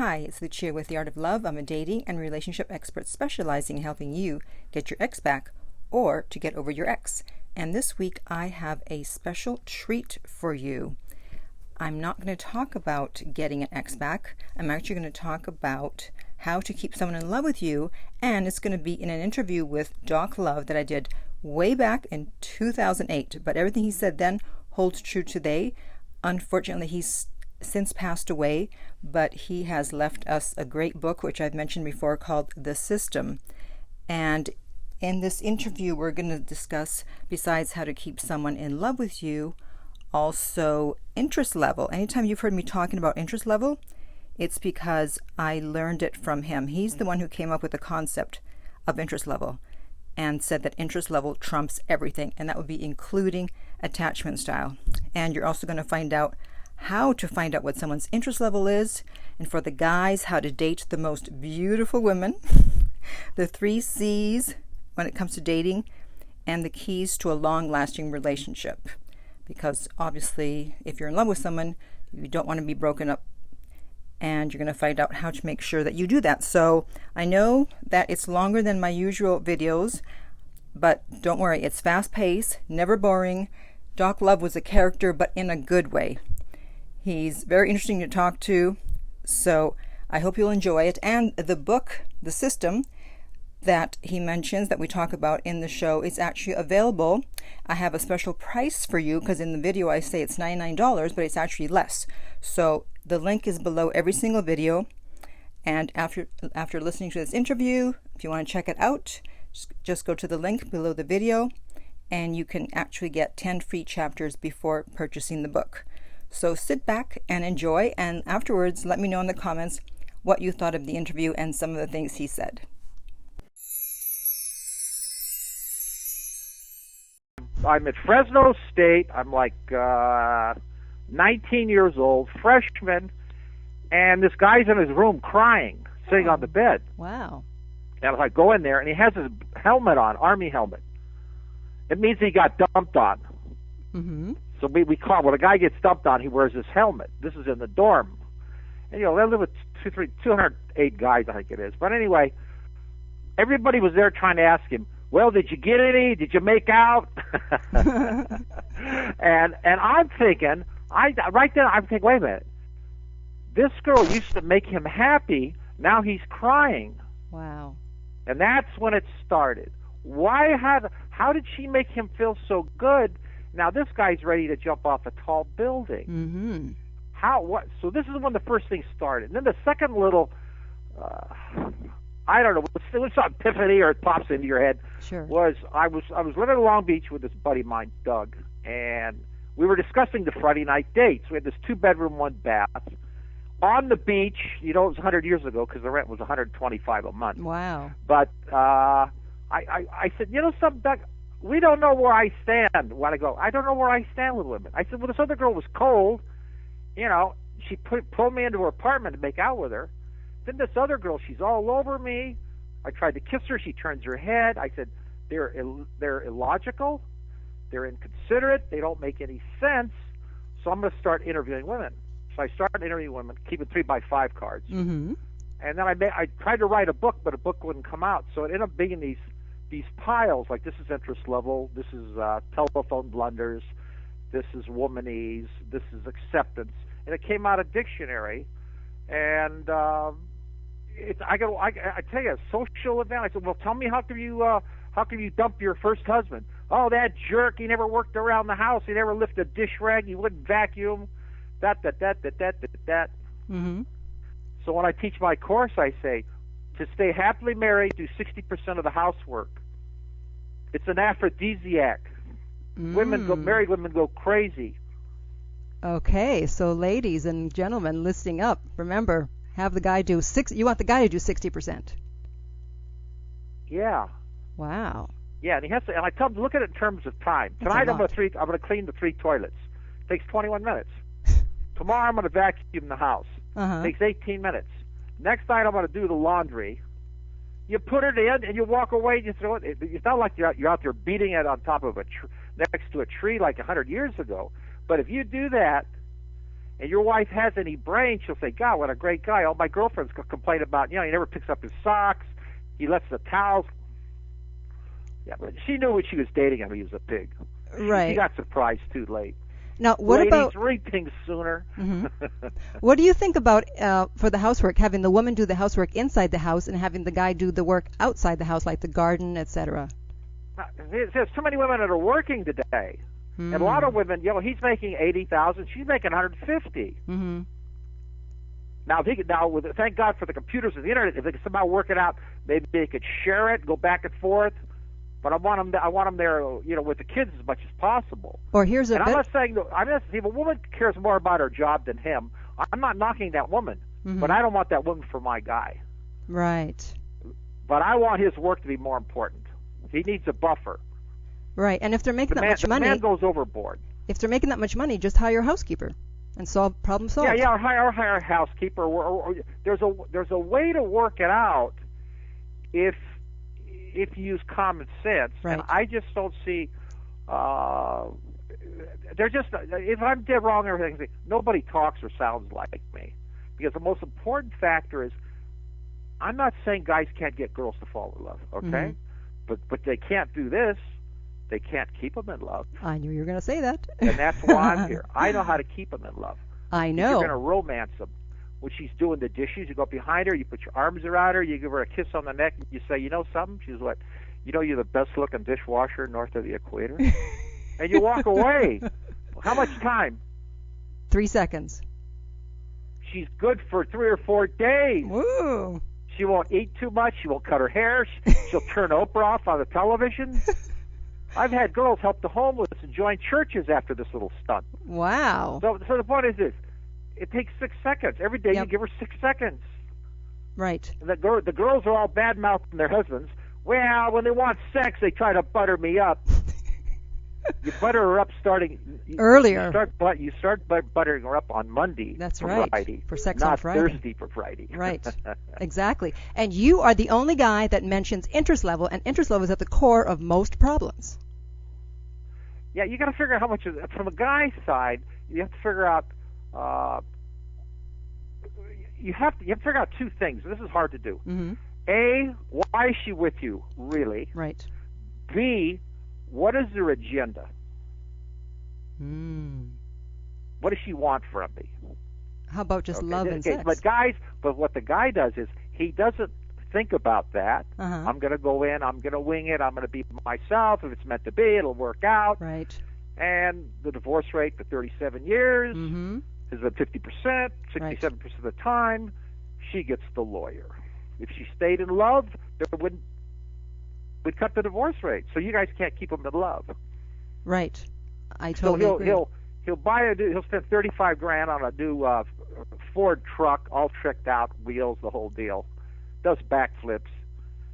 Hi, it's Lucia with The Art of Love. I'm a dating and relationship expert specializing in helping you get your ex back or to get over your ex. And this week I have a special treat for you. I'm not going to talk about getting an ex back. I'm actually going to talk about how to keep someone in love with you, and it's going to be in an interview with Doc Love that I did way back in 2008. But everything he said then holds true today. Unfortunately, he's since passed away, but he has left us a great book, which I've mentioned before, called The System. And in this interview, we're going to discuss, besides how to keep someone in love with you, also interest level. Anytime you've heard me talking about interest level, it's because I learned it from him. He's the one who came up with the concept of interest level and said that interest level trumps everything, and that would be including attachment style. And you're also going to find out how to find out what someone's interest level is, and for the guys, how to date the most beautiful women, the 3 C's when it comes to dating, and the keys to a long-lasting relationship. Because obviously, if you're in love with someone, you don't want to be broken up, and you're going to find out how to make sure that you do that. So I know that it's longer than my usual videos, but don't worry, it's fast-paced, never boring. Doc Love was a character, but in a good way. He's very interesting to talk to, so I hope you'll enjoy it. And the book, The System, that he mentions, that we talk about in the show, is actually available. I have a special price for you, because in the video I say it's $99, but it's actually less. So the link is below every single video. And after listening to this interview, if you want to check it out, just go to the link below the video, and you can actually get 10 free chapters before purchasing the book. So sit back and enjoy, and afterwards let me know in the comments what you thought of the interview and some of the things he said. I'm at Fresno State. I'm like 19 years old, freshman, and this guy's in his room crying, sitting on the bed. Wow. And I go in there, and he has his helmet on, army helmet. It means he got dumped on. Mm-hmm. So we call, when a guy gets dumped on, he wears his helmet. This is in the dorm. And, they live with 208 guys, I think it is. But anyway, everybody was there trying to ask him, well, did you get any? Did you make out? and I'm thinking, right then, I'm thinking, wait a minute. This girl used to make him happy. Now he's crying. Wow. And that's when it started. How did she make him feel so good? Now this guy's ready to jump off a tall building. Mm-hmm. So this is when the first thing started. And then the second little, I don't know, what's epiphany or it pops into your head. Sure. Was I was living in Long Beach with this buddy of mine, Doug, and we were discussing the Friday night dates. We had this 2-bedroom, 1-bath on the beach. It was 100 years ago because the rent was $125 a month. Wow. But I said, something, Doug, we don't know where I stand when I go. I don't know where I stand with women. I said, well, this other girl was cold. She pulled me into her apartment to make out with her. Then this other girl, she's all over me. I tried to kiss her. She turns her head. I said, they're illogical. They're inconsiderate. They don't make any sense. So I'm going to start interviewing women. So I started interviewing women, keeping 3x5 cards. Mm-hmm. And then I tried to write a book, but a book wouldn't come out. So it ended up being these piles, like this is interest level, this is telephone blunders, this is womanese, this is acceptance, and it came out a dictionary. And I tell you, a social event. I said, well, tell me, how come you dump your first husband? Oh, that jerk, he never worked around the house, he never lifted a dish rag, he wouldn't vacuum, that. Mm-hmm. So when I teach my course, I say, to stay happily married, do 60% of the housework. It's an aphrodisiac. Married women go crazy. Okay, so ladies and gentlemen listening up, remember, have the guy do you want the guy to do 60%. Yeah. Wow. Yeah, and he has to, and I tell him to look at it in terms of time. Tonight I'm going to clean the 3 toilets. Takes 21 minutes. Tomorrow I'm going to vacuum the house. Takes 18 minutes. Next night I'm going to do the laundry. You put it in and you walk away and you throw it. It's not like you're out there beating it on top of next to a tree like 100 years ago. But if you do that and your wife has any brain, she'll say, God, what a great guy. All my girlfriends complain about, he never picks up his socks. He lets the towels. Yeah, but she knew when she was dating him he was a pig. Right. She got surprised too late. Now, what Ladies, about... read things sooner. Mm-hmm. What do you think about, for the housework, having the woman do the housework inside the house and having the guy do the work outside the house, like the garden, etc.? There's too many women that are working today. And a lot of women, he's making $80,000, she's making $150,000. Mm-hmm. Now, thank God for the computers and the internet. If they could somehow work it out, maybe they could share it, go back and forth. But I want them there, with the kids as much as possible. Or here's a I'm not saying if a woman cares more about her job than him, I'm not knocking that woman. Mm-hmm. But I don't want that woman for my guy. Right. But I want his work to be more important. He needs a buffer. Right, and if they're making that much money, the man goes overboard. If they're making that much money, just hire a housekeeper and problem solved. Yeah, or hire a housekeeper. Or there's a way to work it out if you use common sense. Right. And I just don't see. They're just, if I'm dead wrong or everything, nobody talks or sounds like me. Because the most important factor is, I'm not saying guys can't get girls to fall in love, okay? Mm-hmm. But they can't do this. They can't keep them in love. I knew you were going to say that. And that's why I'm here. I know how to keep them in love. I know. You're going to romance them. When she's doing the dishes, you go behind her, you put your arms around her, you give her a kiss on the neck, and you say, you know something? She's like, you're the best-looking dishwasher north of the equator. And you walk away. How much time? 3 seconds. She's good for 3 or 4 days. Woo. She won't eat too much. She won't cut her hair. She'll turn Oprah off on the television. I've had girls help the homeless and join churches after this little stunt. Wow. So the point is this. It takes 6 seconds. Every day you give her 6 seconds. Right. And the girls are all bad-mouthing their husbands. Well, when they want sex, they try to butter me up. You butter her up earlier. You start buttering her up on Monday. That's for right. Friday, for sex not on Friday. Thursday for Friday. Right. Exactly. And you are the only guy that mentions interest level, and interest level is at the core of most problems. Yeah, you got to figure out how much from a guy's side. You have to figure out. You have to figure out 2 things. This is hard to do. Mm-hmm. A, why is she with you, really? Right. B, what is their agenda? What does she want from me? How about just love and sex? But what the guy does is he doesn't think about that. Uh-huh. I'm going to go in, I'm going to wing it, I'm going to be myself. If it's meant to be, it'll work out. Right. And the divorce rate for 37 years mm-hmm. is at 50%, 67% of the time, she gets the lawyer. If she stayed in love, we'd cut the divorce rate. So you guys can't keep them in love. Right. I totally agree. He'll spend $35,000 on a new Ford truck, all tricked out, wheels, the whole deal. Does backflips,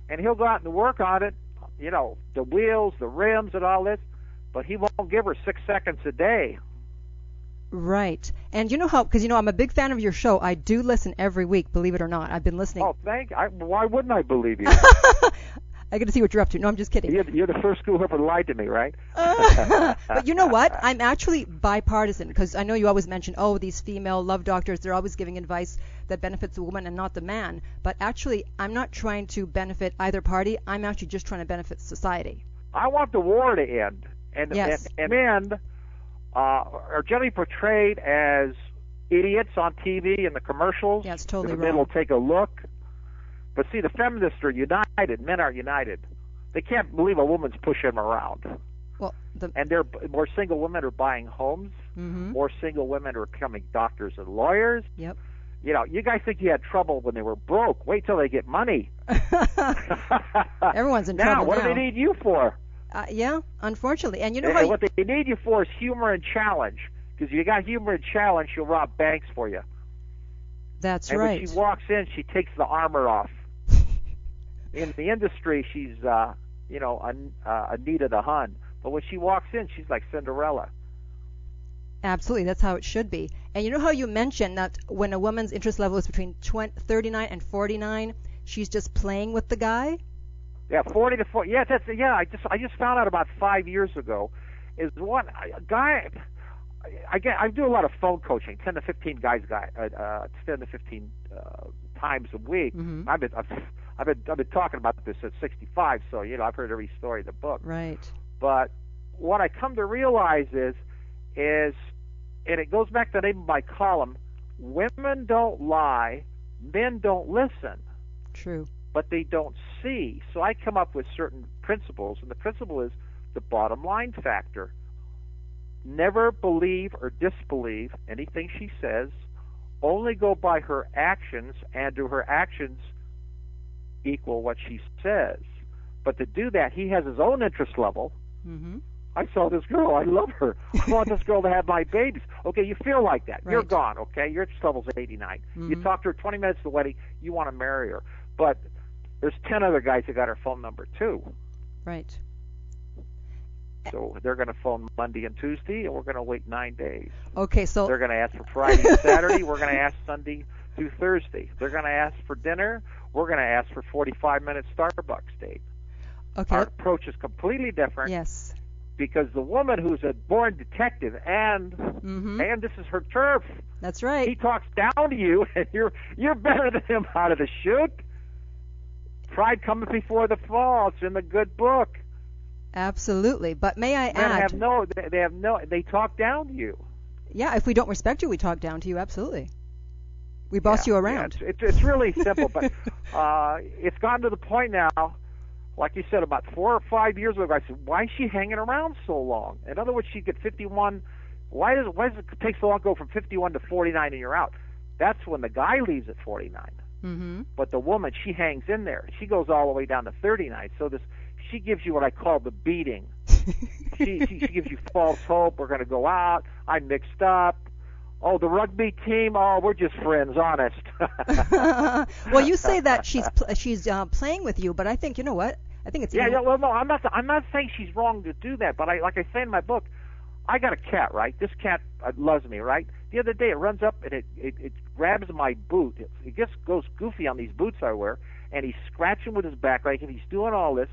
and he'll go out and work on it. The wheels, the rims, and all this. But he won't give her 6 seconds a day. Right. And you know how, because I'm a big fan of your show. I do listen every week, believe it or not. I've been listening. Oh, why wouldn't I believe you? I got to see what you're up to. No, I'm just kidding. You're the first who ever lied to me, right? But you know what? I'm actually bipartisan, because I know you always mention, these female love doctors, they're always giving advice that benefits the woman and not the man. But actually, I'm not trying to benefit either party. I'm actually just trying to benefit society. I want the war to end. And men are generally portrayed as idiots on TV and the commercials. Yeah, it's totally wrong. The men will take a look. But see, the feminists are united. Men are united. They can't believe a woman's pushing them around. Well, and more single women are buying homes. Mm-hmm. More single women are becoming doctors and lawyers. Yep. You guys think you had trouble when they were broke. Wait till they get money. Everyone's in trouble now. What do they need you for? Yeah, unfortunately. And what they need you for is humor and challenge. Because if you got humor and challenge, she'll rob banks for you. That's right. And when she walks in, she takes the armor off. In the industry, she's Anita the Hun. But when she walks in, she's like Cinderella. Absolutely, that's how it should be. And you know how you mentioned that when a woman's interest level is between 39 and 49, she's just playing with the guy? Yeah, 40 to 40. Yeah, I just found out about 5 years ago. Is one guy. I do a lot of phone coaching, 10 to 15 10 to 15 times a week. Mm-hmm. I've been talking about this at 65, so I've heard every story in the book. Right. But what I come to realize is, and it goes back to the name of my column: women don't lie, men don't listen. True. But they don't see. So I come up with certain principles, and the principle is the bottom line factor. Never believe or disbelieve anything she says. Only go by her actions, and do her actions equal what she says. But to do that, he has his own interest level. Mm-hmm. I saw this girl. I love her. I want this girl to have my babies. Okay, you feel like that. Right. You're gone, okay? Your interest level's 89. Mm-hmm. You talk to her 20 minutes at the wedding. You want to marry her. But there's 10 other guys that got her phone number, too. Right. So they're going to phone Monday and Tuesday, and we're going to wait 9 days. Okay, so They're going to ask for Friday and Saturday. We're going to ask Sunday through Thursday. They're going to ask for dinner. We're going to ask for 45-minute Starbucks date. okay. Our approach is completely different. Yes. Because the woman who's a born detective, and this is her turf. That's right. He talks down to you, and you're better than him out of the chute. Pride cometh before the fall. It's in the good book. Absolutely. But may I Men add? they talk down to you. Yeah, if we don't respect you, we talk down to you. Absolutely. We boss you around. Yeah, it's really simple, but it's gotten to the point now. Like you said, about 4 or 5 years ago, I said, why is she hanging around so long? In other words, she gets 51. Why does it take so long to go from 51 to 49 and you're out? That's when the guy leaves at 49. Mm-hmm. But the woman, she hangs in there. She goes all the way down to 39. So she gives you what I call the beating. she gives you false hope. We're going to go out. I'm mixed up. Oh, the rugby team. Oh, we're just friends, honest. Well, you say that she's playing with you, but I think, you know what? I think it's Well, no, I'm not saying she's wrong to do that, but like I say in my book, I got a cat, right? This cat loves me, right? The other day it runs up and it grabs my boot. It just goes goofy on these boots I wear, and he's scratching with his back, like, and he's doing all this,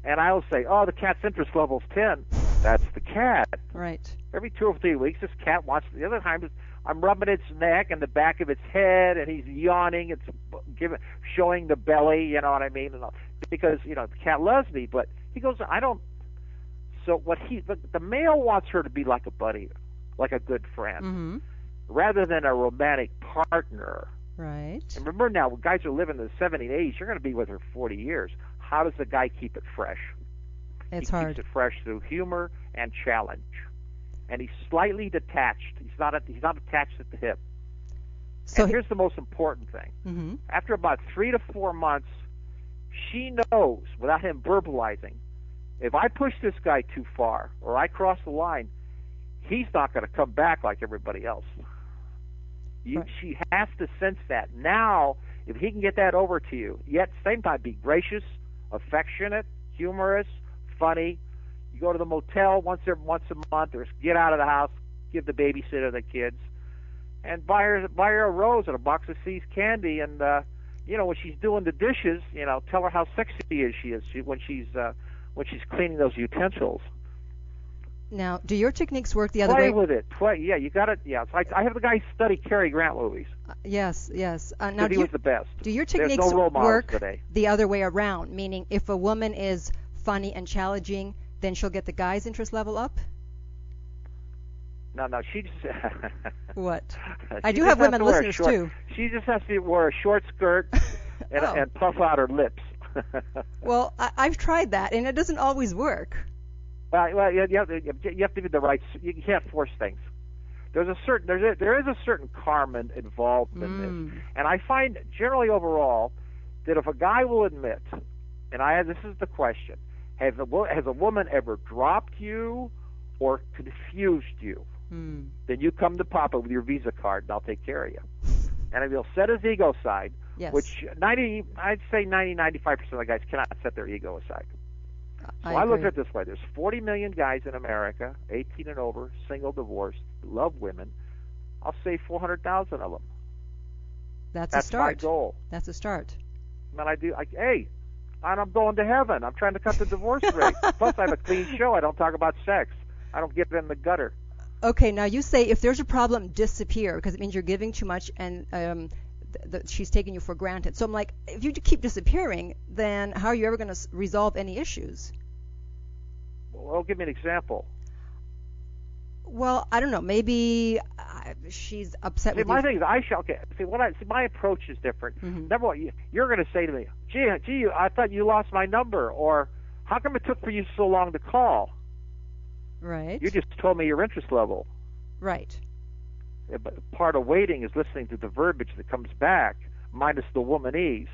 and I'll say, oh, the cat's interest level's 10. That's the cat. Right. Every 2 or 3 weeks, this cat wants. The other time, I'm rubbing its neck and the back of its head, and he's yawning. It's showing the belly. You know what I mean? And because the cat loves me, but he goes, I don't. So the male wants her to be like a buddy, like a good friend, rather than a romantic partner. Right. And remember now, when guys are living in the 70s, 80s, you're going to be with her 40 years. How does the guy keep it fresh? It's he hard. keeps it fresh through humor and challenge. And he's slightly detached. He's not attached at the hip. So here's the most important thing. Mm-hmm. After about 3 to 4 months, she knows, without him verbalizing, if I push this guy too far or I cross the line, he's not going to come back like everybody else. Right. She has to sense that. Now, if he can get that over to you, yet at the same time be gracious, affectionate, humorous, funny. You go to the motel once a month, or get out of the house, give the babysitter the kids, and buy her a rose and a box of C's candy. And when she's doing the dishes, tell her how sexy she is when she's cleaning those utensils. Now, do your techniques work the other Play way? with it. Yeah, you got it. Yeah, it's like I have the guy study Cary Grant movies. Yes. Now, he was the best. Do your There's techniques no role models work today. the other way around? Meaning, if a woman is funny and challenging, then she'll get the guy's interest level up? No, she just. What? She I do just have has women to wear a listeners short, too. She just has to wear a short skirt and puff out her lips. Well, I've tried that, and it doesn't always work. Well, you have to be the right. You can't force things. There is a certain karma involved in this, and I find generally overall that if a guy will admit, and this is the question: has a woman ever dropped you or confused you? Then you come to Papa with your Visa card, and I'll take care of you. And if he'll set his ego aside, Yes. which I'd say 95% of the guys cannot set their ego aside. So I look at it this way. There's 40 million guys in America, 18 and over, single, divorced, love women. I'll say 400,000 of them. That's a start. My goal. That's a start. And I'm going to heaven. I'm trying to cut the divorce rate. Plus, I have a clean show. I don't talk about sex. I don't get in the gutter. Okay, now you say if there's a problem, disappear, because it means you're giving too much and she's taking you for granted. So I'm like, if you keep disappearing, then how are you ever going to resolve any issues? Well, give me an example. Well, I don't know. Maybe she's upset with you. My thing is, my approach is different. Mm-hmm. Number one, you're going to say to me, gee, I thought you lost my number, or how come it took for you so long to call? Right. You just told me your interest level. Right. Yeah, but part of waiting is listening to the verbiage that comes back, minus the womanese.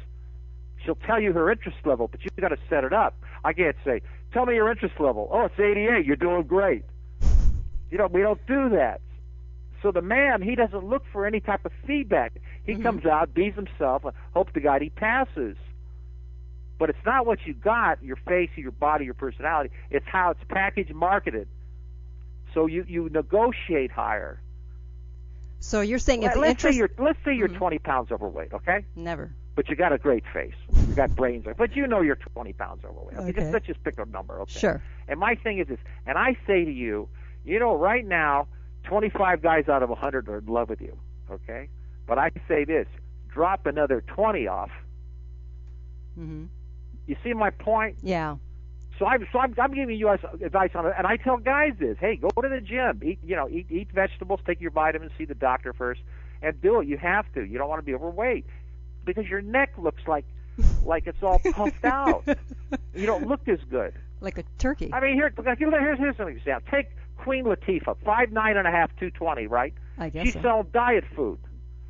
She'll tell you her interest level, but you've got to set it up. I can't say, tell me your interest level. Oh, it's 88. You're doing great. We don't do that. So the man, he doesn't look for any type of feedback. He comes out, bees himself, and hopes to God he passes. But it's not what you got, your face, your body, your personality. It's how it's packaged, marketed. So you negotiate higher. So you're saying if let's say you're 20 pounds overweight, okay? Never. But you got a great face. You got brains. But you're 20 pounds overweight. Okay? Let's just pick a number, okay? Sure. And my thing is this, and I say to you, right now, 25 guys out of 100 are in love with you, okay? But I say this, drop another 20 off. Mm-hmm. You see my point? Yeah. So I'm giving you advice on it, and I tell guys this: hey, go to the gym, eat vegetables, take your vitamins, see the doctor first, and do it. You have to. You don't want to be overweight because your neck looks like it's all puffed out. You don't look as good. Like a turkey. I mean, here's an example. Take Queen Latifah, 5'9.5", 220, right? I guess She's so. selling diet food.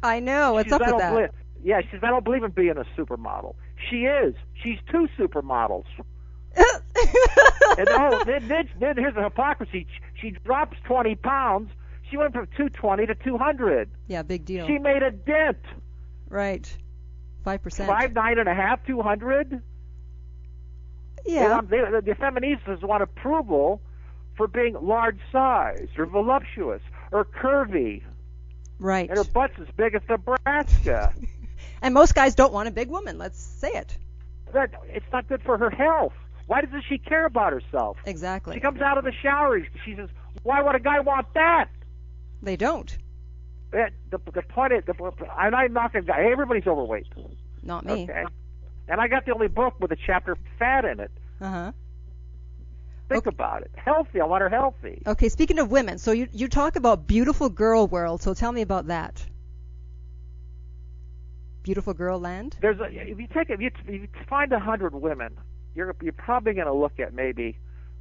I know. What's up with that? Yeah, she says, I don't believe in being a supermodel. She is. She's two supermodels. And then here's the hypocrisy. She drops 20 pounds. She went from 220 to 200. Yeah, big deal. She made a dent. Right. 5%. 5'9.5", 200. Yeah. The feministas want approval for being large size or voluptuous or curvy. Right. And her butt's as big as Nebraska. And most guys don't want a big woman. Let's say it. It's not good for her health. Why doesn't she care about herself? Exactly. She comes out of the shower. She says, why would a guy want that? They don't. The point is, I'm not knocking guys. Everybody's overweight. Not me. Okay. And I got the only book with a chapter fat in it. Uh-huh. Think about it. Healthy. I want her healthy. Okay, speaking of women, so you talk about beautiful girl world, so tell me about that. Beautiful girl land? If you find 100 women, you're probably going to look at maybe,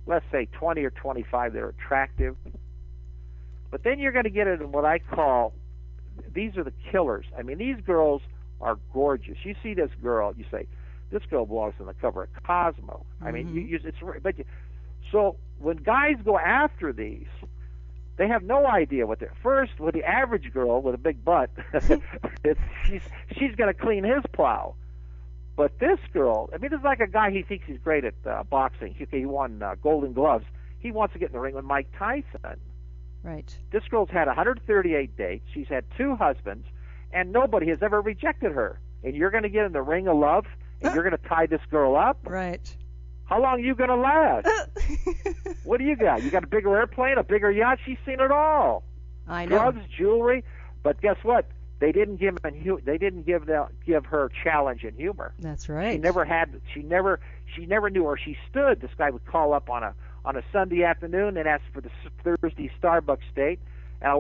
let's say, 20 or 25 that are attractive. But then you're going to get into what I call, these are the killers. I mean, these girls are gorgeous. You see this girl, you say, this girl belongs on the cover of Cosmo. I mean, so when guys go after these, they have no idea what they're. First, with the average girl with a big butt, she's going to clean his plow. But this girl, I mean, this is like a guy, he thinks he's great at boxing. He won Golden Gloves. He wants to get in the ring with Mike Tyson. Right. This girl's had 138 dates. She's had 2 husbands, and nobody has ever rejected her. And you're going to get in the ring of love, and you're going to tie this girl up? Right. How long are you going to last? What do you got? You got a bigger airplane, a bigger yacht? She's seen it all. I know. Drugs, jewelry, but guess what? They didn't give her challenge and humor. That's right. She never knew where she stood. This guy would call up on a Sunday afternoon and ask for the Thursday Starbucks date, and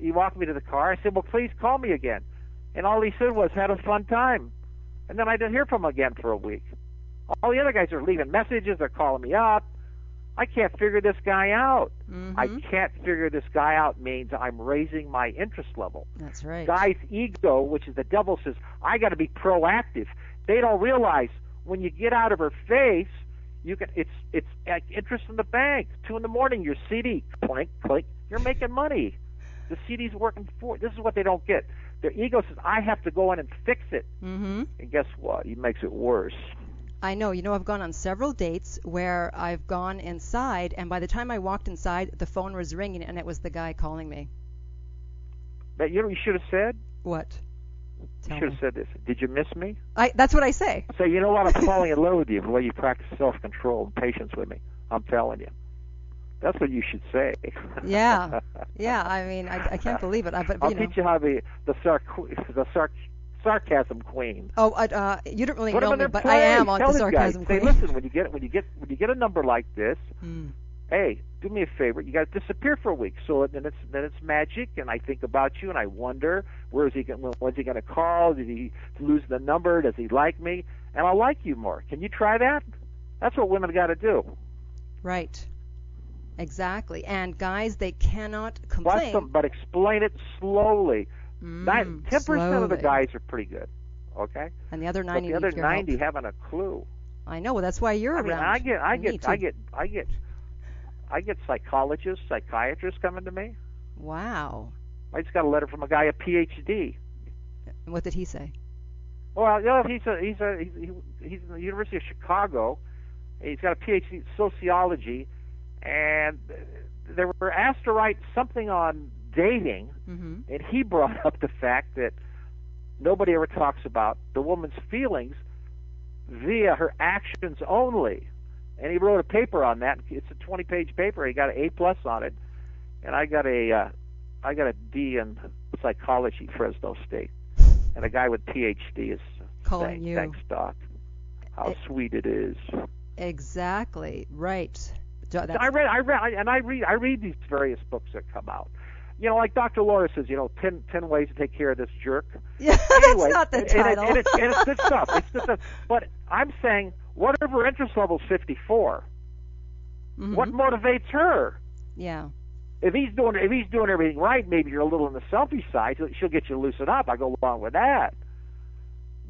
he walked me to the car. I said, "Well, please call me again." And all he said was, "Had a fun time." And then I didn't hear from him again for a week. All the other guys are leaving messages. They're calling me up. I can't figure this guy out. Mm-hmm. I can't figure this guy out means I'm raising my interest level. That's right. Guy's ego, which is the devil, says, I got to be proactive. They don't realize when you get out of her face, it's interest in the bank. 2 a.m, your CD, clink, clink. You're making money. The CD's working for. This is what they don't get. Their ego says, I have to go in and fix it. Mm-hmm. And guess what? He makes it worse. I know. I've gone on several dates where I've gone inside, and by the time I walked inside, the phone was ringing, and it was the guy calling me. But you know what you should have said? What? You should have said this. Did you miss me? That's what I say. So you know what? I'm falling in love with you the way you practice self-control and patience with me. I'm telling you. That's what you should say. Yeah. I mean, I can't believe it. But I'll teach you how to be the sarcasm queen. Oh, you don't really Put know them in me, their but place. I am on Tell the these guys, sarcasm say, queen. listen, when you get a number like this, hey, do me a favor. You got to disappear for a week. So then it's magic, and I think about you, and I wonder when's he going to call? Did he lose the number? Does he like me? And I'll like you more. Can you try that? That's what women got to do. Right. Exactly. And guys, they cannot complain. But explain it slowly. 10% of the guys are pretty good, okay? And the other 90, but the other 90 haven't a clue. I know. Well, that's why you're around. I get psychologists, psychiatrists coming to me. Wow. I just got a letter from a guy, a PhD. And what did he say? Well, he's in the University of Chicago. He's got a PhD in sociology, and they were asked to write something on dating, and he brought up the fact that nobody ever talks about the woman's feelings via her actions only. And he wrote a paper on that. It's a 20-page paper. He got an A+ on it, and I got a D in psychology, Fresno State. And a guy with PhD is calling saying, you. Thanks, Doc. How sweet it is. Exactly right. I read these various books that come out. You know, like Dr. Laura says, 10 ways to take care of this jerk. Yeah, anyway, that's not the title. And it's good stuff. It's good stuff. But I'm saying, what if her interest level's 54? What motivates her? Yeah. If he's doing everything right, maybe you're a little on the selfish side. She'll get you to loosen up. I go along with that.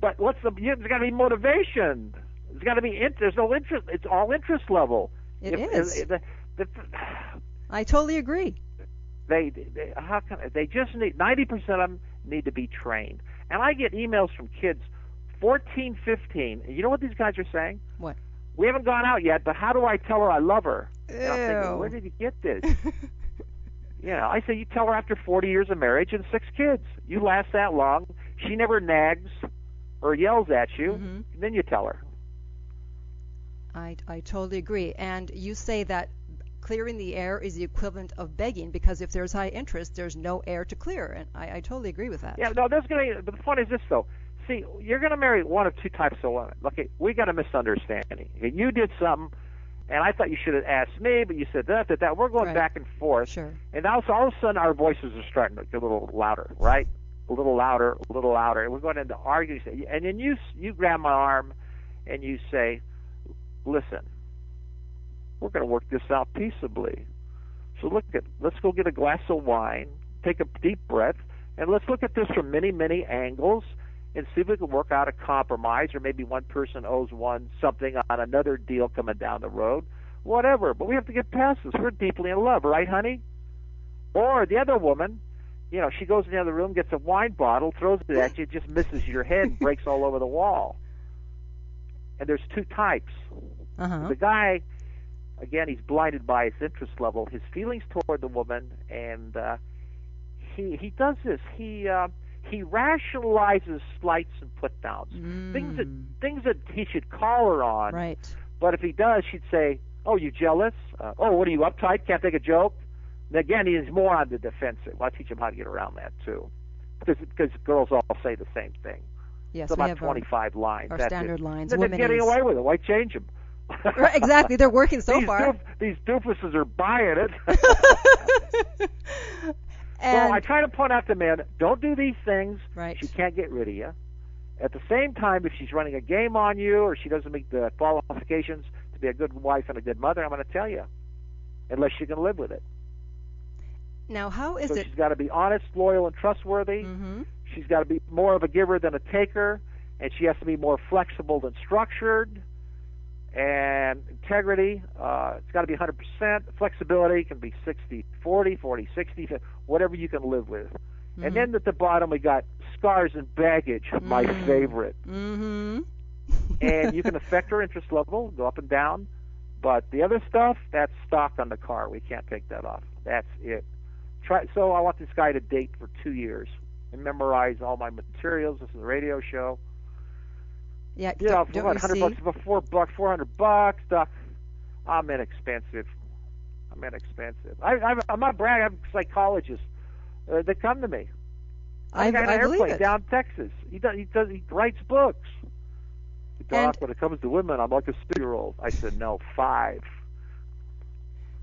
But there's got to be motivation. There's got to be there's no interest. It's all interest level. It is. I totally agree. They just need 90% of them need to be trained. And I get emails from kids 14, 15. And you know what these guys are saying? What? We haven't gone out yet, but how do I tell her I love her? Ew. And I'm thinking, where did you get this? I say you tell her after 40 years of marriage and 6 kids. You last that long. She never nags or yells at you. And then you tell her. I totally agree. And you say that clearing the air is the equivalent of begging, because if there's high interest, there's no air to clear. And I totally agree with that. Yeah, no, but the point is this, though. See, you're going to marry one of two types of women. Okay, we got a misunderstanding. You did something, and I thought you should have asked me, but you said that. We're going back and forth. Sure. And now, so all of a sudden, our voices are starting to get a little louder, right? A little louder. And we're going into arguing. And then you grab my arm, and you say, listen, we're going to work this out peaceably. So let's go get a glass of wine, take a deep breath, and let's look at this from many, many angles and see if we can work out a compromise, or maybe one person owes one something on another deal coming down the road, whatever. But we have to get past this. We're deeply in love, right, honey? Or the other woman, she goes in the other room, gets a wine bottle, throws it at you, just misses your head and breaks all over the wall. And there's two types. The guy, again, he's blinded by his interest level, his feelings toward the woman, and he does this. He rationalizes slights and put downs, things that he should call her on. Right. But if he does, she'd say, "Oh, you jealous? What are you, uptight? Can't take a joke?" And again, he's more on the defensive. I'll teach him how to get around that too, because girls all say the same thing. Yes, it's about we have 25 lines. Our That's standard it. lines. They're getting away with it. Why change them? Right, exactly. They're working so far. These doofuses are buying it. So I try to point out to men, don't do these things. Right. She can't get rid of you. At the same time, if she's running a game on you or she doesn't meet the qualifications to be a good wife and a good mother, I'm going to tell you, unless she can live with it. Now, how is so it? She's got to be honest, loyal, and trustworthy. She's got to be more of a giver than a taker, and she has to be more flexible than structured. And integrity, it's got to be 100%. Flexibility can be 60-40, 40-60, whatever you can live with. And then at the bottom we got scars and baggage, my favorite. And you can affect her interest level, go up and down. But the other stuff, that's stock on the car. We can't take that off. That's it. So I want this guy to date for 2 years and memorize all my materials. This is a radio show. Yeah, for what, $100 for $400, Doc. I'm inexpensive. I'm inexpensive. I'm not bragging. I'm a psychologist. They come to me. I got an airplane down Texas. He writes books. Doc, when it comes to women, I'm like a 6-year-old. I said, no, 5.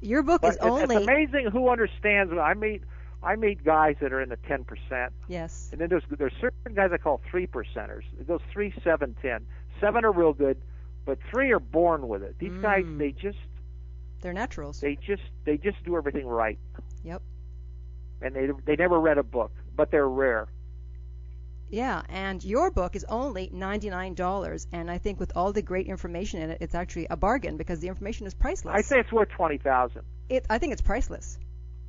Your book is only... It's amazing who understands. I meet guys that are in the 10%. Yes. And then there's certain guys I call 3%ers. It goes 3, 7, 10. 7 are real good, but 3 are born with it. These guys, they're naturals. They just do everything right. Yep. And they never read a book, but they're rare. Yeah, and your book is only $99, and I think with all the great information in it, it's actually a bargain because the information is priceless. I say it's worth $20,000. I think it's priceless.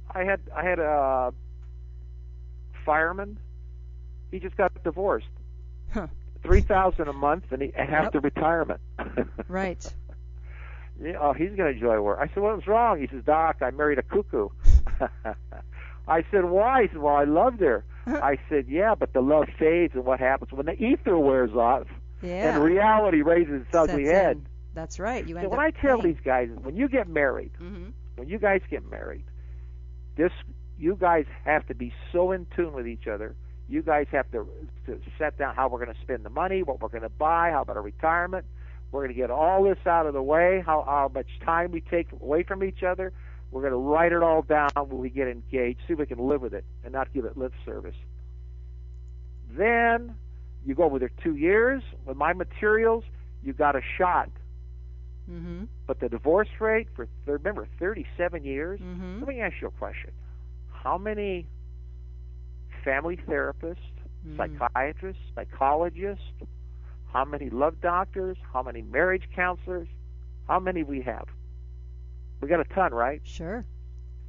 I had a fireman. He just got divorced. Huh. $3,000 a month, and after retirement. Right. Yeah, oh, he's going to enjoy work. I said, what was wrong? He says, Doc, I married a cuckoo. I said, why? He said, well, I loved her. I said, yeah, but the love fades, and what happens when the ether wears off and reality raises its ugly head? That's right. You end when I tell these guys, when you get married, when you guys get married, you guys have to be so in tune with each other. You guys have to set down how we're going to spend the money, what we're going to buy, how about a retirement. We're going to get all this out of the way, how much time we take away from each other. We're going to write it all down when we get engaged, see if we can live with it and not give it lip service. Then you go with her 2 years. With my materials, you got a shot. But the divorce rate for, remember, 37 years? Let me ask you a question. How many family therapists, psychiatrists, psychologists, how many love doctors, how many marriage counselors, how many we have? We got a ton, right? Sure.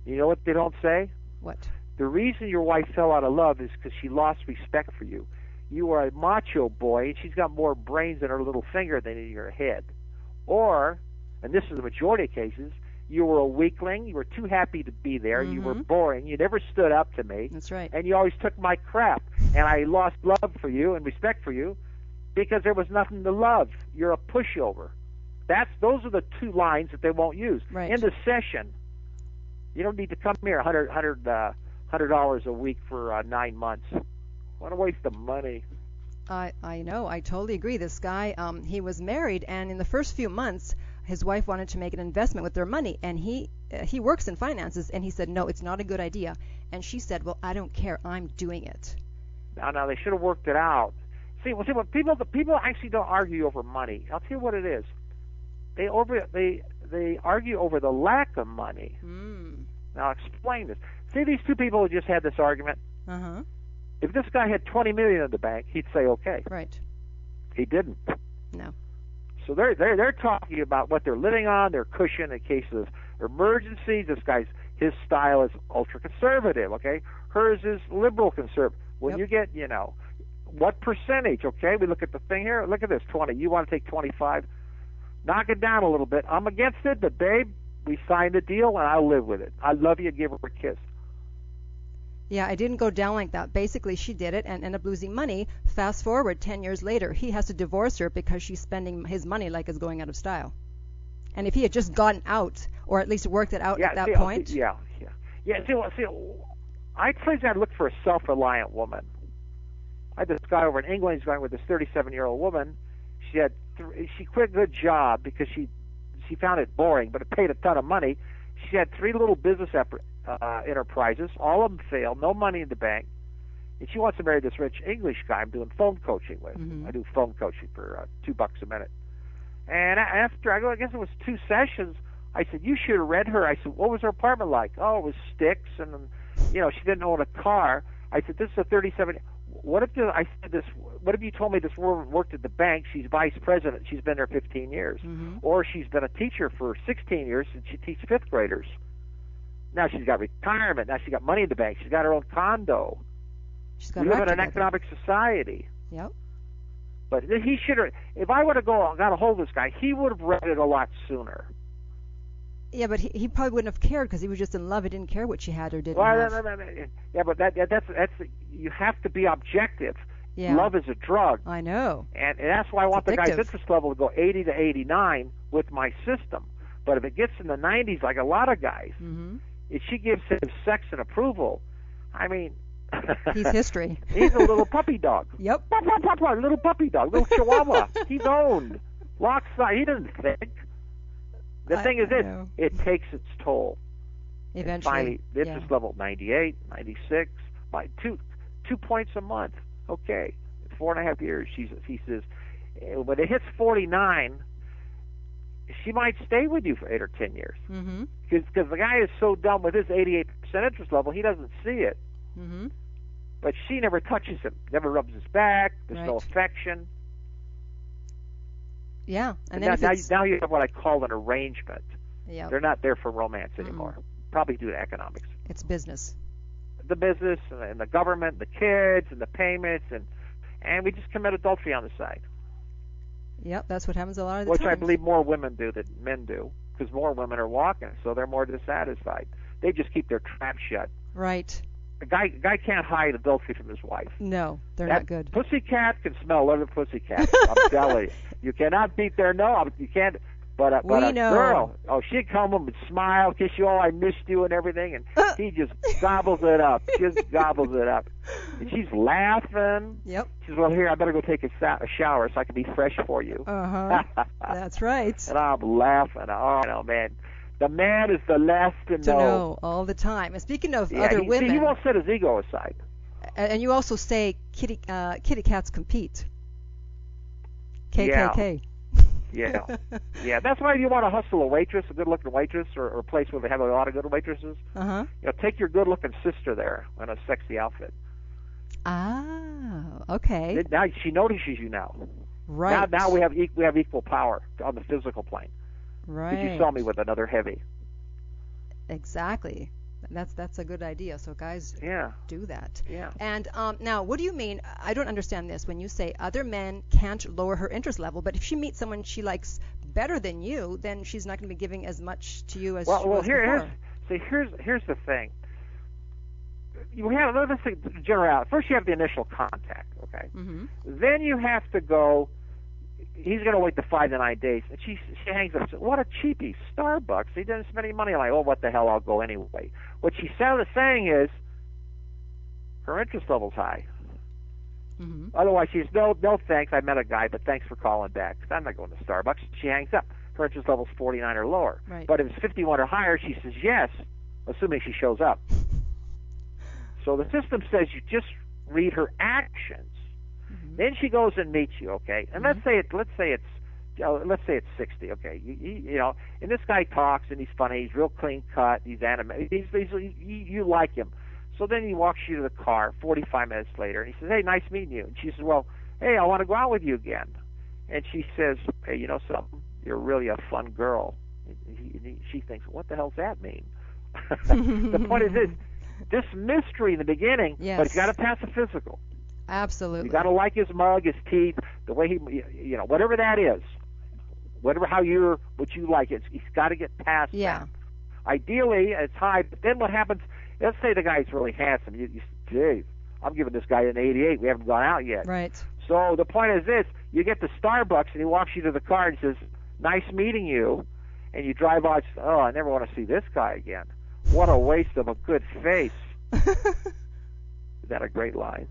You know what they don't say? What? The reason your wife fell out of love is because she lost respect for you. You are a macho boy, and she's got more brains in her little finger than in your head. Or, and this is the majority of cases, you were a weakling. You were too happy to be there. You were boring. You never stood up to me. That's right. And you always took my crap. And I lost love for you and respect for you because there was nothing to love. You're a pushover. Those are the 2 lines that they won't use. Right. In the session, you don't need to come here $100 a week for 9 months. What a waste of money. I know. I totally agree. This guy, he was married, and in the first few months, his wife wanted to make an investment with their money, and he works in finances, and he said, no, it's not a good idea. And she said, well, I don't care. I'm doing it. Now they should have worked it out. See, what people actually don't argue over money. I'll tell you what it is. They argue over the lack of money. Now explain this. See, these 2 people who just had this argument. If this guy had $20 million in the bank, he'd say okay. Right. He didn't. No. So they're talking about what they're living on, their cushion in case of emergencies. His style is ultra conservative. Okay, hers is liberal conservative. When you get what percentage? Okay, we look at the thing here. Look at this 20. You want to take 25? Knock it down a little bit. I'm against it, but babe, we signed a deal and I'll live with it. I love you. Give her a kiss. Yeah, I didn't go down like that. Basically, she did it and ended up losing money. Fast forward 10 years later, he has to divorce her because she's spending his money like it's going out of style. And if he had just gotten out, or at least worked it out at that point. See, I tell you, I look for a self-reliant woman. I had this guy over in England. He's going with this 37-year-old woman. She quit a good job because she found it boring, but it paid a ton of money. She had 3 little business enterprises. All of them failed. No money in the bank. And she wants to marry this rich English guy I'm doing phone coaching with. I do phone coaching for $2 a minute. And after, I guess it was 2 sessions, I said, you should have read her. I said, what was her apartment like? Oh, it was sticks, and she didn't own a car. I said, this is a 37. What if you told me this woman worked at the bank? She's vice president. She's been there 15 years. Or she's been a teacher for 16 years, and she teaches 5th graders. Now she's got retirement. Now she's got money in the bank. She's got her own condo. We live in an economic society. Yep. But he should have. If I would have got a hold of this guy, he would have read it a lot sooner. Yeah, but he probably wouldn't have cared because he was just in love. He didn't care what she had or didn't have. Yeah, but that's you have to be objective. Yeah. Love is a drug. I know. And that's why I want the guy's interest level to go 80 to 89 with my system. But if it gets in the 90s, like a lot of guys, if she gives him sex and approval, I mean, he's history. He's a little puppy dog. Yep. Little puppy dog, little chihuahua. He's owned. Locks. He doesn't think. The thing is this: it takes its toll. Eventually, finally, the interest level 98, 96, by 2 points a month. Okay, 4.5 years. He says, when it hits 49, she might stay with you for 8 or 10 years. Because the guy is so dumb with his 88% interest level, he doesn't see it. But she never touches him, never rubs his back. There's no affection. Yeah, and then then now you have what I call an arrangement. Yeah, they're not there for romance anymore. Probably due to economics. It's business. The business and the government, the kids and the payments, and we just commit adultery on the side. Yep, that's what happens a lot of the times. times. Which I believe more women do than men do, because more women are walking, so they're more dissatisfied. They just keep their trap shut. Right. A guy can't hide adultery from his wife. No, they're not good. Pussycat can smell other pussycat. I'm telling you. You cannot beat their nose. You can't. But a girl, she'd come home and smile, kiss you, I missed you and everything, and he just gobbles it up. Just gobbles it up. And she's laughing. Yep. She says, well, here, I better go take a shower so I can be fresh for you. That's right. And I'm laughing. Oh, no, man. The man is the last to know all the time. And speaking of other women, he won't set his ego aside. And you also say kitty cats compete. KKK. Yeah. That's why you want to hustle a waitress, a good-looking waitress, or a place where they have a lot of good waitresses. Take your good-looking sister there in a sexy outfit. Ah, okay. Now she notices you now. Right. Now we have equal power on the physical plane. Right. Because you saw me with another heavy. Exactly. That's a good idea. So guys, do that. Yeah. And now, what do you mean? I don't understand this. When you say other men can't lower her interest level, but if she meets someone she likes better than you, then she's not going to be giving as much to you as she was before. Here's the thing. You have let's say general. First, you have the initial contact. Okay. Then you have to go. He's going to wait the 5 to 9 days, and she hangs up and says, what a cheapie, Starbucks. He didn't spend any money. I'm like, oh, what the hell, I'll go anyway. What she's saying is her interest level's high. Otherwise, she's, no, thanks, I met a guy, but thanks for calling back. I'm not going to Starbucks. She hangs up. Her interest level's 49 or lower. Right. But if it's 51 or higher, she says yes, assuming she shows up. So the system says you just read her actions. Then she goes and meets you, okay? And let's say it's 60, okay? You know, and this guy talks and he's funny. He's real clean cut. He's animated. You like him. So then he walks you to the car 45 minutes later, and he says, hey, nice meeting you. And she says, well, hey, I want to go out with you again. And she says, hey, you know something? You're really a fun girl. And she thinks, what the hell does that mean? The point is this mystery in the beginning, but he's got to pass a physical. Absolutely. You got to like his mug, his teeth, the way he, you know, whatever that is, what you like. He's got to get past that. Ideally, it's high, but then what happens? Let's say the guy's really handsome. You geez, I'm giving this guy an 88. We haven't gone out yet. Right. So the point is this: you get to Starbucks, and he walks you to the car and says, "Nice meeting you," and you drive out. Oh, I never want to see this guy again. What a waste of a good face. Is that a great line?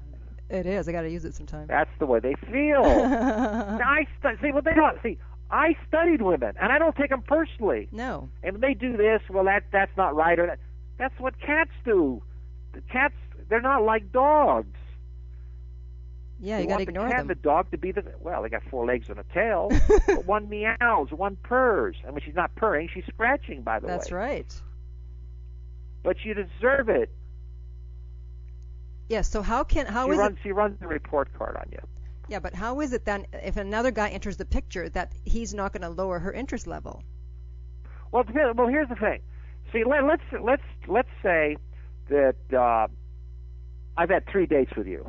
It is. I got to use it sometime. That's the way they feel. I studied women, and I don't take them personally. No. And when they do this, well, that's not right, or that's what cats do. The cats, they're not like dogs. Yeah, you got to ignore them. The dog to be they got 4 legs and a tail. But one meows, one purrs, and when she's not purring, she's scratching. By the way. That's right. But you deserve it. Yes, so she runs the report card on you. Yeah, but how is it then if another guy enters the picture that he's not going to lower her interest level? Well, here's the thing. See, let's say that I've had 3 dates with you.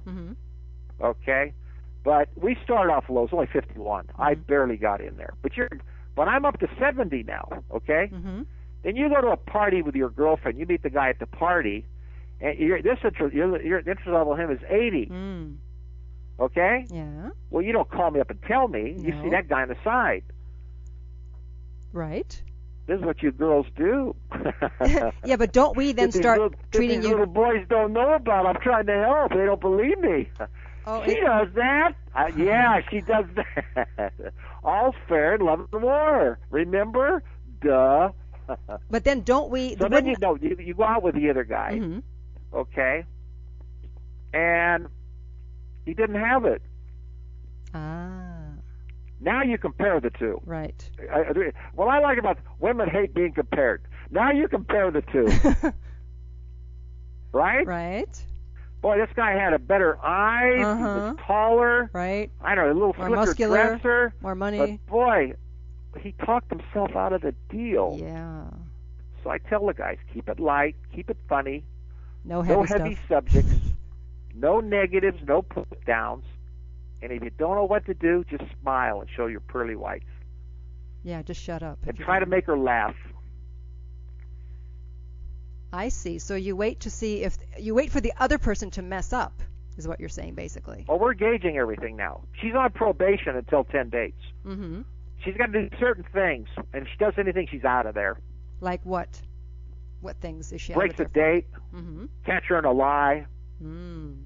Okay, but we started off low. It was only 51. I barely got in there. But I'm up to 70 now. Okay. Then you go to a party with your girlfriend. You meet the guy at the party. And your interest level of him is 80. Okay? Yeah. Well, you don't call me up and tell me. No. You see that guy on the side. Right. this is what you girls do. Yeah, but don't we then start treating these you... little boys don't know about. I'm trying to help. They don't believe me. Oh, she does that. Yeah, she does that. All's fair in love and war. Remember? Duh. But then don't we... So then you go out with the other guy, Mm-hmm. okay, and he didn't have it. Now you compare the two. Right. What I like about women hate being compared. Now you compare the two. Right? Right. Boy, this guy had a better eyes. He was taller. Right. I don't know, a little More slicker muscular. dresser. More money. But boy, he talked himself out of the deal. Yeah. So I tell the guys, keep it light, keep it funny. No heavy stuff. Subjects. No negatives, no put downs. And if you don't know what to do, just smile and show your pearly whites. Yeah, just shut up. And try to make her laugh. I see. So you wait to see if you wait for the other person to mess up, is what you're saying, basically. Well, we're gauging everything now. She's on probation until 10 dates. Mm-hmm. She's got to do certain things, and if she does anything, she's out of there. Like what? What things is she Breaks out of a there date. Mm-hmm. Catch her in a lie. Mm.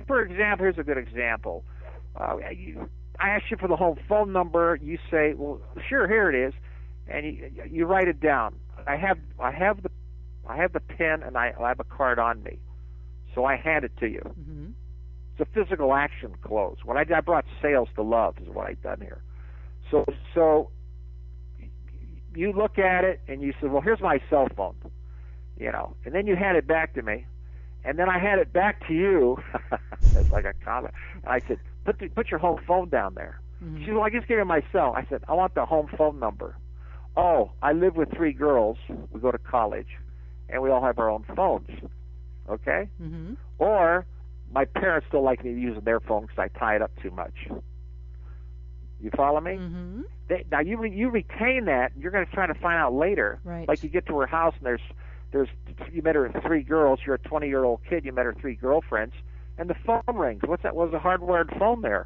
For example, here's a good example. I ask you for the home phone number. You say, "Well, sure, here it is," and you write it down. I have the pen, and I have a card on me, so I hand it to you. Mm-hmm. It's a physical action close. When I brought sales to love is what I've done here. So you look at it and you say, "Well, here's my cell phone," and then you hand it back to me. And then I had it back to you. It's like a comment. I said, put your home phone down there. Mm-hmm. She said, well, I just gave her my cell. I said, I want the home phone number. Oh, I live with 3 girls. We go to college. And we all have our own phones. Okay? Mm-hmm. Or my parents don't like me using their phone because I tie it up too much. You follow me? Mm-hmm. Now, you retain that. And you're going to try to find out later. Right. Like you get to her house and you met her 3 girls. You're a 20-year-old kid. You met her 3 girlfriends, and the phone rings. What's that? Was a hardwired phone there?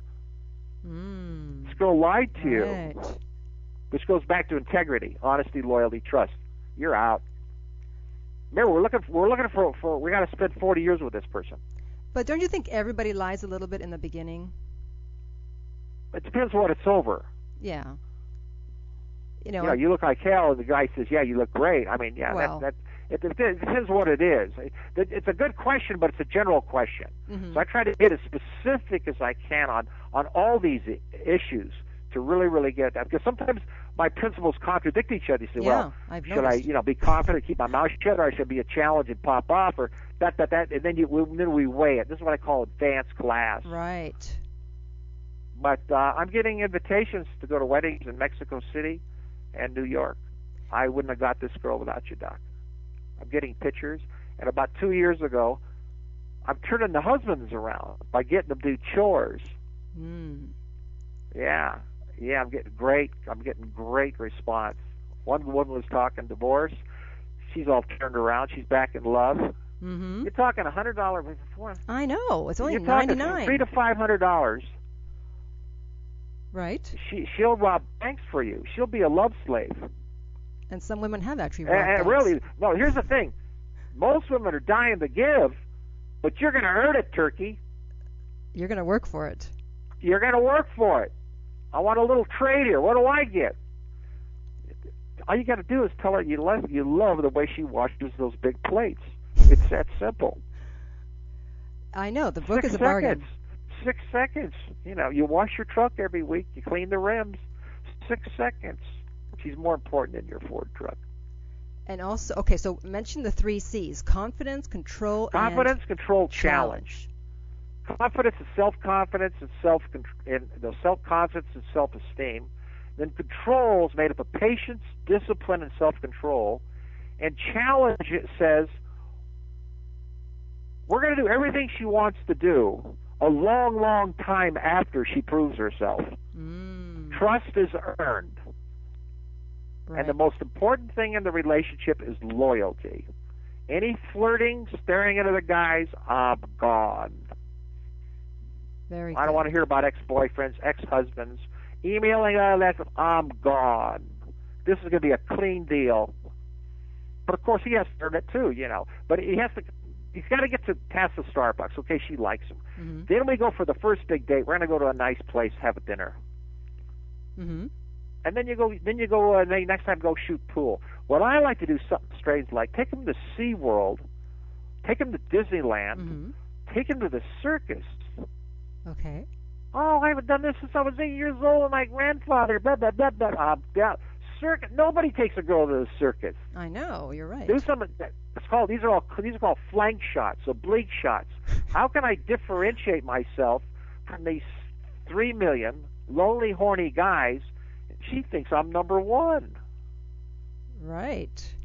This girl lied to you, which goes back to integrity, honesty, loyalty, trust. You're out. Remember, we're looking for. We got to spend 40 years with this person. But don't you think everybody lies a little bit in the beginning? It depends what it's over. Yeah. You look like hell, and the guy says, "Yeah, you look great." I mean, yeah, well, it depends what it is. It's a good question, but it's a general question. Mm-hmm. So I try to get as specific as I can on all these issues to really, really get that. Because sometimes my principles contradict each other. You say, well, should I, be confident, keep my mouth shut, or I should be a challenge and pop off, or that, and then we weigh it. This is what I call advanced class. Right. But I'm getting invitations to go to weddings in Mexico City and New York. I wouldn't have got this girl without you, Doc. I'm getting pictures, and about 2 years ago, I'm turning the husbands around by getting them to do chores. Yeah, I'm getting great response. One woman was talking divorce. She's all turned around. She's back in love. Mm-hmm. You're talking $100 before. I know. It's only $99. $300 to $500. Right. She'll rob banks for you. She'll be a love slave. And some women have actually robbed banks. Really, no, here's the thing. Most women are dying to give, but you're going to earn it, turkey. You're going to work for it. You're going to work for it. I want a little trade here. What do I get? All you got to do is tell her you love the way she washes those big plates. It's that simple. I know. The book is a bargain. 6 seconds. You wash your truck every week. You clean the rims. 6 seconds. She's more important than your Ford truck. And also, okay, so mention the 3 C's: confidence, control, control, challenge. Confidence is self-confidence and self-confidence and self-esteem. Then control is made up of patience, discipline, and self-control. And challenge, it says, we're going to do everything she wants to do a long, long time after she proves herself. Trust is earned. Right. And the most important thing in the relationship is loyalty. Any flirting, staring into the guys, I'm gone. Very good. I don't want to hear about ex-boyfriends, ex-husbands, emailing out of that. I'm gone. This is going to be a clean deal. But of course, he has to earn it too, But he's got to get to past the Starbucks. Okay, she likes him. Mm-hmm. Then we go for the first big date. We're going to go to a nice place, have a dinner. Mm-hmm. And then you go. Next time, go shoot pool. What I like to do something strange, like take him to SeaWorld, take him to Disneyland, Mm-hmm. take him to the circus. Okay. Oh, I haven't done this since I was 8 years old, and my grandfather. Blah blah blah blah. Circus. Nobody takes a girl to the circus. I know, you're right. Do some. These are called flank shots, oblique shots. How can I differentiate myself from these 3 million lonely, horny guys? She thinks I'm number one. Right.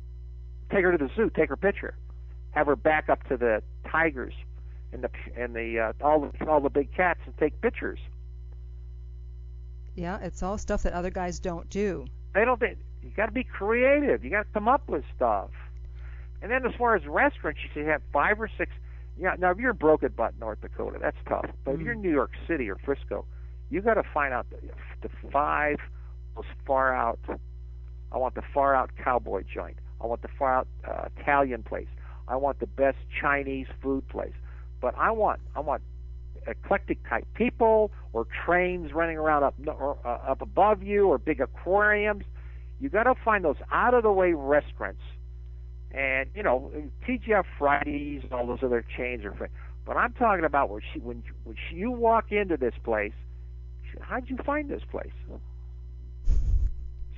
Take her to the zoo. Take her picture. Have her back up to the tigers and all the big cats and take pictures. Yeah, it's all stuff that other guys don't do. You got to be creative. You got to come up with stuff. And then as far as restaurants, you should have 5 or 6. Yeah. Now, if you're in Broken Butt, North Dakota, that's tough. But if you're in New York City or Frisco, you got to find out the 5 most far out. I want the far out cowboy joint. I want the far out Italian place. I want the best Chinese food place. But I want eclectic type people, or trains running around up above you, or big aquariums. You got to find those out of the way restaurants, and TGF Fridays and all those other chains are. But I'm talking about when you walk into this place, how'd you find this place?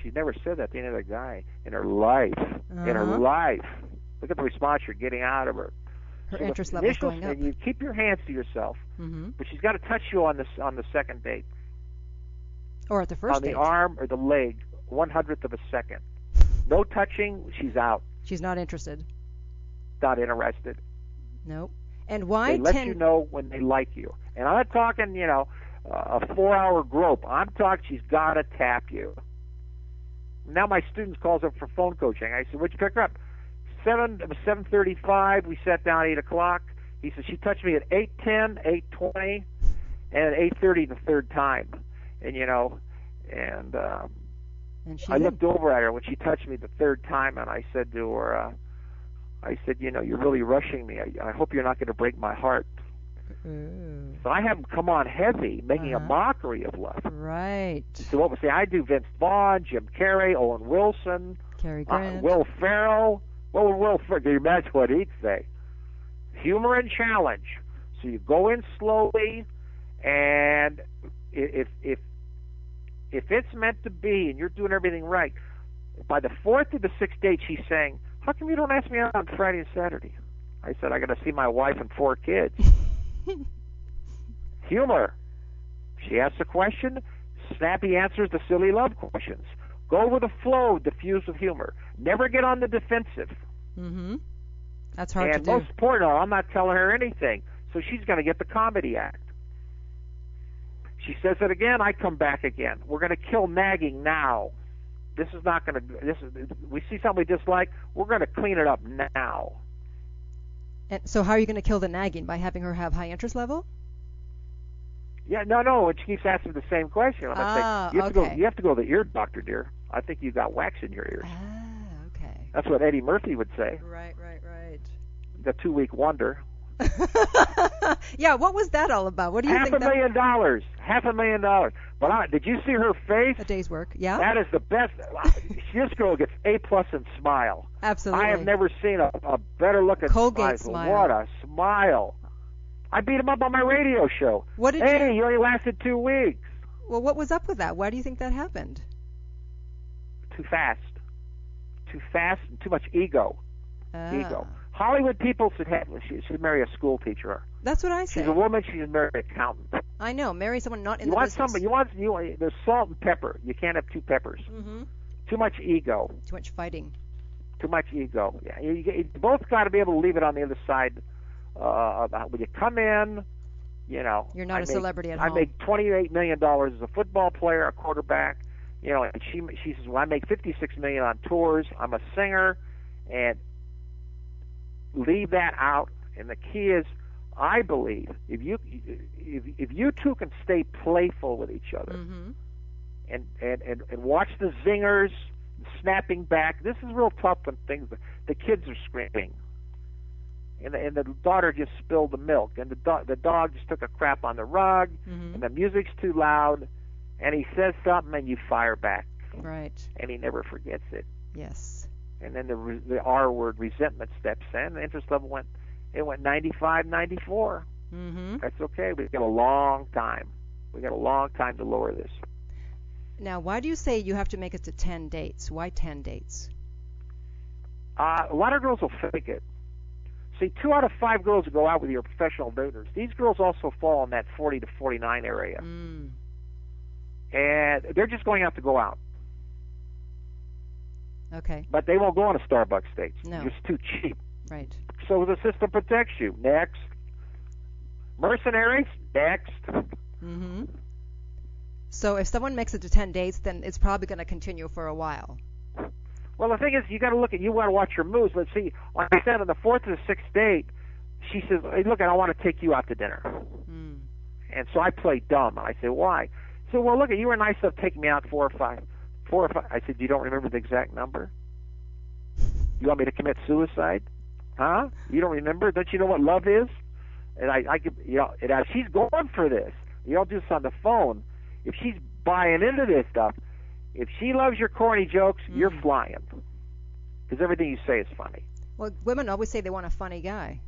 She never said that to any other guy in her life. Uh-huh. In her life, look at the response you're getting out of her. Her So interest level's going up. And you keep your hands to yourself, Mm-hmm. but she's got to touch you on the second date, Or at the first on date. the arm or the leg, 1/100th of a second. No touching. She's out. She's not interested. Not interested. Nope. And why They let you know when they like you. And I'm not talking, a 4-hour grope. I'm talking she's got to tap you. Now my students calls up for phone coaching. I said, "What'd you pick her up?" 7:35. We sat down at 8 o'clock. He said she touched me at 8:10, 8:20, and at 8:30 the third time. And And she's I looked in. over at her when she touched me the third time, and I said to her, "You're really rushing me. I hope you're not going to break my heart." Ooh. So I have them come on heavy, making a mockery of love. Right. So what we say, I do Vince Vaughn, Jim Carrey, Owen Wilson, Cary Grant. Will Ferrell. What would Will Ferrell? Can you imagine what he'd say? Humor and challenge. So you go in slowly, and if it's meant to be, and you're doing everything right, by the 4th or the 6th date, she's saying, "How come you don't ask me out on Friday and Saturday?" I said, "I got to see my wife and 4 kids." Humor. She asks a question, snappy answers the silly love questions. Go with the flow, diffuse with humor. Never get on the defensive. Mm-hmm. That's hard And to do. most important, I'm not telling her anything, so she's going to get the comedy act. She says it again, I come back again. We're going to kill nagging now. This is not going to. We see something we dislike. We're going to clean it up now. And so how are you going to kill the nagging? By having her have high interest level? Yeah, no. And she keeps asking the same question. I'm Ah, saying, okay. you have to go to the ear doctor, dear. I think you got wax in your ears. Ah, okay. That's what Eddie Murphy would say. Right. The 2-week wonder. Yeah, what was that all about? What do you think? $500,000. But did you see her face? A day's work. Yeah. That is the best. This girl gets A+ in smile. Absolutely. I have never seen a better looking Colgate smile. smile. What a smile! I beat him up on my radio show. What did Hey, you only lasted 2 weeks. Well, what was up with that? Why do you think that happened? Too fast, and too much ego. Ah. Ego. Hollywood people should marry a school teacher. That's what I say. She's a woman. She should marry an accountant. I know. Marry someone not in You the want business. somebody. You want. There's salt and pepper. You can't have 2 peppers. Mm-hmm. Too much ego. Too much fighting. Too much ego. Yeah, you both got to be able to leave it on the other side. About when you come in, You're not a celebrity at home. I make $28 million as a football player, a quarterback. And she says, well, I make $56 million on tours. I'm a singer, and leave that out. And the key is, I believe, if you two can stay playful with each other, Mm-hmm. and watch the zingers, snapping back. This is real tough when the kids are screaming. And the daughter just spilled the milk, and the dog just took a crap on the rug, and the music's too loud, and he says something, and you fire back. Right. And he never forgets it. Yes. And then the R word, resentment, steps in. The interest level went 95, 94. That's okay. We got a long time. We got a long time to lower this. Now, why do you say you have to make it to 10 dates? Why 10 dates? A lot of girls will fake it. See, 2 out of 5 girls who go out with your professional daters, these girls also fall in that 40 to 49 area. And they're just going out to go out. Okay. But they won't go on a Starbucks date. No. It's too cheap. Right. So the system protects you. Next. Mercenaries, next. So if someone makes it to 10 dates, then it's probably going to continue for a while. Well, the thing is, you got to you got to watch your moves. Let's see. Like I said, on the 4th or 6th date, she says, "Hey, look, I want to take you out to dinner." And so I play dumb. I say, "Why?" So, well, look, you were nice enough to take me out 4 or 5. I said, "You don't remember the exact number? You want me to commit suicide? Huh? You don't remember? Don't you know what love is?" And I could, and she's going for this. You don't do this on the phone. If she's buying into this stuff, if she loves your corny jokes, you're flying. Because everything you say is funny. Well, women always say they want a funny guy.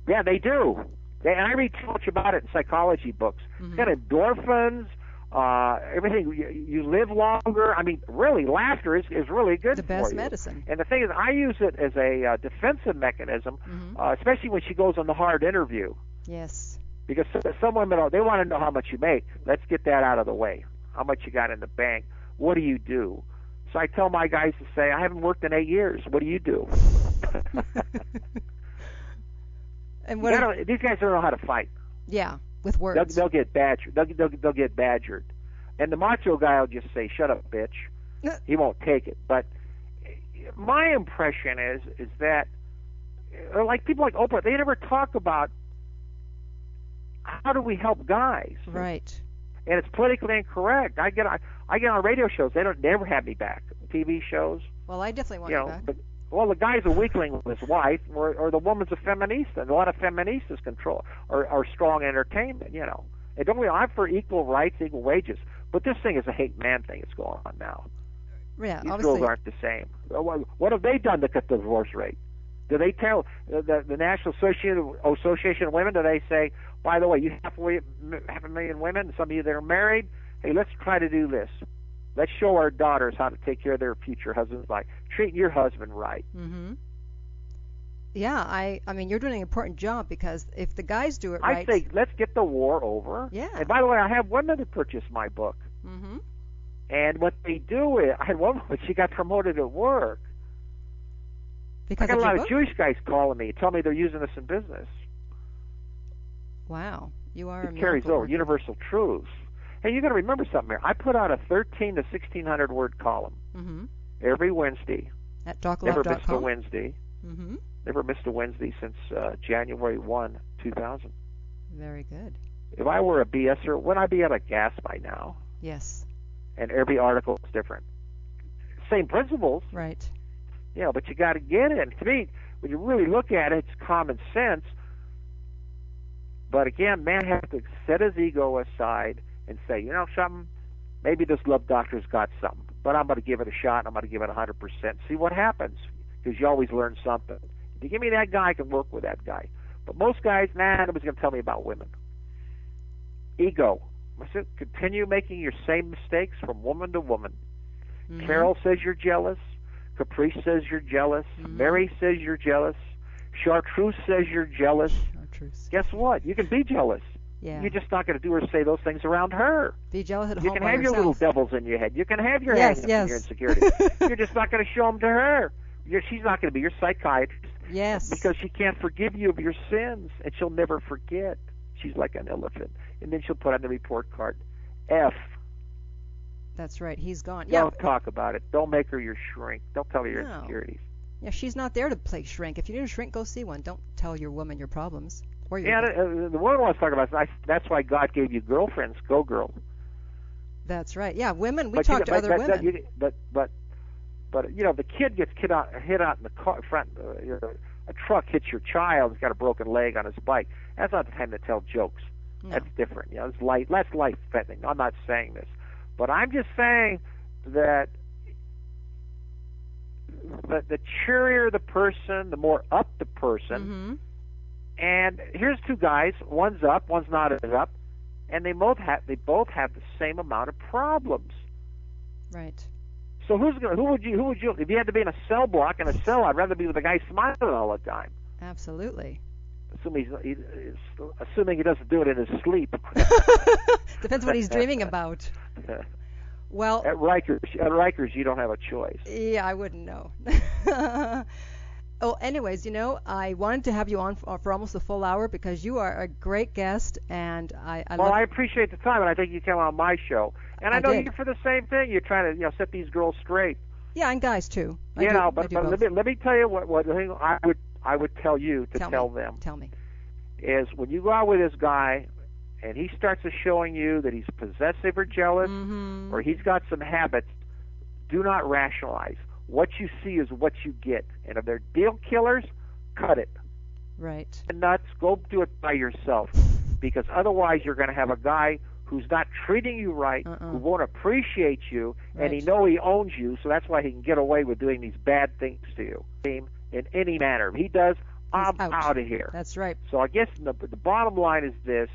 Yeah, they do. And I read too much about it in psychology books. It's got endorphins, everything. You live longer. I mean, really, laughter is really good for you. The best medicine. And the thing is, I use it as a defensive mechanism, especially when she goes on the hard interview. Yes. Because some women, they want to know how much you make. Let's get that out of the way. How much you got in the bank. What do you do? So I tell my guys to say, I haven't worked in 8 years. What do you do? And these guys don't know how to fight. Yeah, with words. They'll get badgered. They'll get badgered. And the macho guy will just say, "Shut up, bitch." He won't take it. But my impression is that, like people like Oprah, they never talk about how do we help guys. Right. And it's politically incorrect. I get on radio shows. They don't never have me back. TV shows. Well, I definitely want you back. But, well, the guy's a weakling with his wife, or the woman's a feminista. And a lot of feministas control are strong entertainment. And don't we? I'm for equal rights, equal wages. But this thing is a hate man thing that's going on now. Yeah, These obviously. girls aren't the same. What have they done to cut the divorce rate? Do they tell the National Association of Women? Do they say, by the way, you have 500,000 women, some of you that are married, hey, let's try to do this. Let's show our daughters how to take care of their future husbands by treating your husband right. Yeah, I mean, you're doing an important job, because if the guys do it right... I say, let's get the war over. Yeah. And by the way, I have women that purchase my book. And what they do is, I had one woman, she got promoted at work. Because I got a lot book? of Jewish guys calling me, telling me they're using this in business. Wow, you are. It carries over universal truths. Hey, you got to remember something here. I put out a 13 to 1600 word column every Wednesday. At talklove.com. Never missed a Wednesday. Never missed a Wednesday since January 1, 2000. Very good. If I were a BSer, wouldn't I be at a gas by now? Yes. And every article is different. Same principles. Right. But you got to get it. And to me, when you really look at it, it's common sense. But again, man has to set his ego aside and say, you know something, maybe this love doctor's got something, but I'm going to give it a shot, and I'm going to give it 100%. See what happens, because you always learn something. If you give me that guy, I can work with that guy. But most guys, nobody's going to tell me about women. Ego. Continue making your same mistakes from woman to woman. Carol says you're jealous. Caprice says you're jealous. Mary says you're jealous. Chartreuse says you're jealous. Guess what? You can be jealous. Yeah. You're just not going to do or say those things around her. Be jealous at home. You can by have yourself. your little devils in your head. You can have your yes, hang-ups and your insecurities. You're just not going to show them to her. She's not going to be your psychiatrist. Yes. Because she can't forgive you of your sins, and she'll never forget. She's like an elephant. And then she'll put on the report card, F. That's right. He's gone. Don't talk about it. Don't make her your shrink. Don't tell her your insecurities. Yeah, she's not there to play shrink. If you need a shrink, go see one. Don't tell your woman your problems. Or your the woman wants to talk about it. That's why God gave you girlfriends. Go, girl. That's right. Yeah, women. We talk to other women. But But the kid gets hit out in the car front. A truck hits your child. He's got a broken leg on his bike. That's not the time to tell jokes. No. That's different. It's less life-threatening. I'm not saying this, but I'm just saying that the cheerier the person, the more up the person. Mm-hmm. And here's two guys. One's up, one's not as up, and they both have the same amount of problems. Right. So who would you if you had to be in a cell block in a cell? I'd rather be with a guy smiling all the time. Absolutely. Assuming he doesn't do it in his sleep. Depends what he's dreaming about. Well, at Rikers, you don't have a choice. Yeah, I wouldn't know. Oh, anyways, I wanted to have you on for almost a full hour because you are a great guest, and I appreciate the time, and I think you came on my show, and I know you're for the same thing. You're trying to set these girls straight. Yeah, and guys too. But let me tell you what thing I would tell you to tell them. Tell me. Is when you go out with this guy, and he starts showing you that he's possessive or jealous, mm-hmm. or he's got some habits, do not rationalize. What you see is what you get. And if they're deal killers, cut it. Right. Nuts, go do it by yourself. Because otherwise you're going to have a guy who's not treating you right, who won't appreciate you, and he owns you, so that's why he can get away with doing these bad things to you in any manner. If he does, I'm out of here. That's right. So I guess the bottom line is this.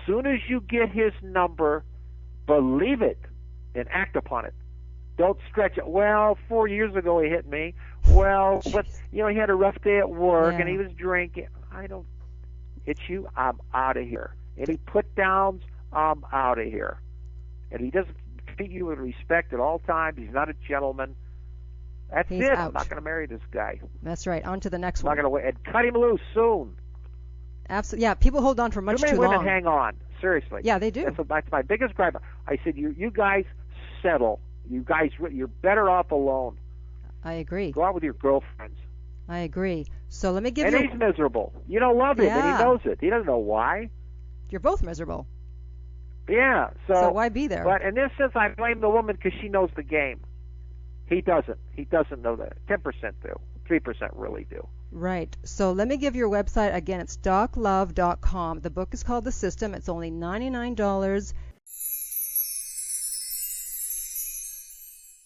Soon as you get his number, believe it and act upon it. Don't stretch it. Well, 4 years ago he hit me. Well, but he had a rough day at work and he was drinking. I don't hit you. I'm out of here. Any put downs, I'm out of here. And he doesn't treat you with respect at all times. He's not a gentleman. That's He's it. out. I'm not going to marry this guy. That's right. On to the next I'm one. not going to wait. And cut him loose soon. Absolutely. Yeah, people hold on for much too long. Too many women hang on. Seriously. Yeah, they do. That's my biggest gripe. I said, you guys settle. You guys, you're better off alone. I agree. Go out with your girlfriends. I agree. So let me give you... you... And he's miserable. You don't love him, and he knows it. He doesn't know why. You're both miserable. Yeah. So why be there? But in this sense, I blame the woman because she knows the game. He doesn't. He doesn't know that. 10% do. 3% really do. Right. So let me give your website again. It's doclove.com. The book is called The System. It's only $99.